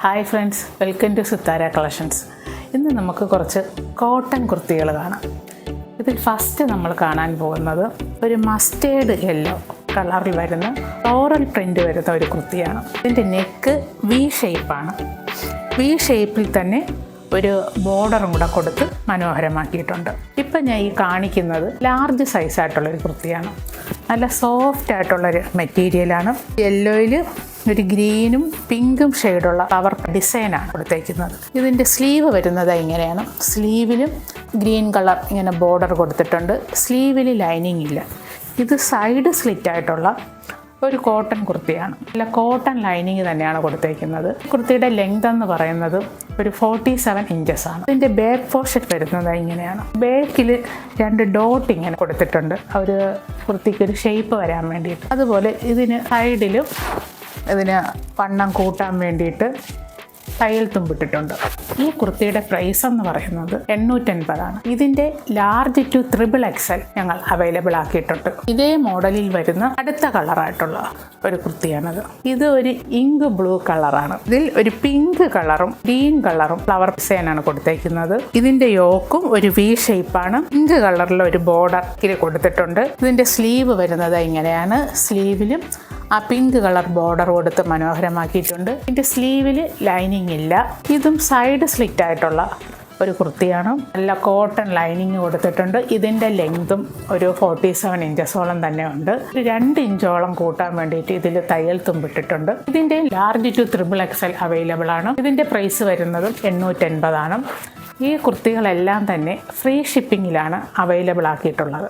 Hi friends, welcome to Sithara collections. ഇന്ന് നമുക്ക് കുറച്ച് കോട്ടൺ കുർത്തികൾ കാണാം. ഇതിൽ ഫസ്റ്റ് നമ്മൾ കാണാൻ പോകുന്നത് ഒരു മസ്റ്റേർഡ് യെല്ലോ കളറിൽ വരുന്ന ഫ്ലോറൽ പ്രിൻ്റ് വരുന്ന ഒരു കുർത്തിയാണ്. ഇതിൻ്റെ നെക്ക് വി ഷേപ്പാണ്. വി ഷേപ്പിൽ തന്നെ ഒരു ബോർഡറും കൂടെ കൊടുത്ത് മനോഹരമാക്കിയിട്ടുണ്ട്. ഇപ്പം ഞാൻ ഈ കാണിക്കുന്നത് ലാർജ് സൈസായിട്ടുള്ളൊരു കുർത്തിയാണ്. നല്ല സോഫ്റ്റ് ആയിട്ടുള്ളൊരു മെറ്റീരിയലാണ്. യെല്ലോയിൽ ഒരു ഗ്രീനും പിങ്കും ഷെയ്ഡുള്ള ഫ്ലവർ ഡിസൈനാണ് കൊടുത്തേക്കുന്നത്. ഇതിൻ്റെ സ്ലീവ് വരുന്നത് ഇങ്ങനെയാണ്. സ്ലീവിലും ഗ്രീൻ കളർ ഇങ്ങനെ ബോർഡർ കൊടുത്തിട്ടുണ്ട്. സ്ലീവിൽ ലൈനിങ് ഇല്ല. ഇത് സൈഡ് സ്ലിറ്റ് ആയിട്ടുള്ള ഒരു കോട്ടൺ കുർത്തിയാണ്. നല്ല കോട്ടൺ ലൈനിങ് തന്നെയാണ് കൊടുത്തേക്കുന്നത്. കുർത്തിയുടെ ലെങ്ത് എന്ന് പറയുന്നത് ഒരു 47 ഇഞ്ചസ് ആണ്. ഇതിൻ്റെ ബാക്ക് പോർഷൻ വരുന്നത് ഇങ്ങനെയാണ്. ബാക്കിൽ 2 ഡോട്ട് ഇങ്ങനെ കൊടുത്തിട്ടുണ്ട്, ഒരു കുർത്തിക്ക് ഒരു ഷേപ്പ് വരാൻ വേണ്ടിയിട്ട്. അതുപോലെ ഇതിന് സൈഡിലും ഇതിന് വണ്ണം കൂട്ടാൻ വേണ്ടിയിട്ട് തയ്യൽ തുമ്പിട്ടിട്ടുണ്ട്. ഈ കുർത്തിയുടെ പ്രൈസ് എന്ന് പറയുന്നത് 880 ആണ്. ഇതിൻ്റെ ലാർജ് ടു XXL ഞങ്ങൾ അവൈലബിൾ ആക്കിയിട്ടുണ്ട്. ഇതേ മോഡലിൽ വരുന്ന അടുത്ത കളറായിട്ടുള്ള ഒരു കുർത്തിയാണത്. ഇത് ഒരു ഇങ്ക് ബ്ലൂ കളറാണ്. ഇതിൽ ഒരു പിങ്ക് കളറും ഗ്രീൻ കളറും ഫ്ലവർ ഡിസൈനാണ് കൊടുത്തേക്കുന്നത്. ഇതിൻ്റെ യോക്കും ഒരു വി ഷേപ്പാണ്. പിങ്ക് കളറിൽ ഒരു ബോർഡർ ഇതിൽ കൊടുത്തിട്ടുണ്ട്. ഇതിൻ്റെ സ്ലീവ് വരുന്നത് ഇങ്ങനെയാണ്. സ്ലീവിലും ആ പിങ്ക് കളർ ബോർഡർ കൊടുത്ത് മനോഹരമാക്കിയിട്ടുണ്ട്. ഇതിൻ്റെ സ്ലീവിൽ ലൈനിങ് ഇല്ല. ഇതും സൈഡ് സ്ലിറ്റ് ആയിട്ടുള്ള ഒരു കുർത്തിയാണ്. നല്ല കോട്ടൺ ലൈനിങ് കൊടുത്തിട്ടുണ്ട്. ഇതിൻ്റെ ലെങ്തും ഒരു 47 ഇഞ്ചസോളം തന്നെ ഉണ്ട്. 2 ഇഞ്ചോളം കൂട്ടാൻ വേണ്ടിയിട്ട് ഇതിൽ തയ്യൽ തുമ്പിട്ടിട്ടുണ്ട്. ഇതിൻ്റെ ലാർജ് ടു XXL അവൈലബിൾ ആണ്. ഇതിൻ്റെ പ്രൈസ് വരുന്നതും 880 ആണ്. ഈ കുർത്തികളെല്ലാം തന്നെ ഫ്രീ ഷിപ്പിങ്ങിലാണ് അവൈലബിൾ ആക്കിയിട്ടുള്ളത്.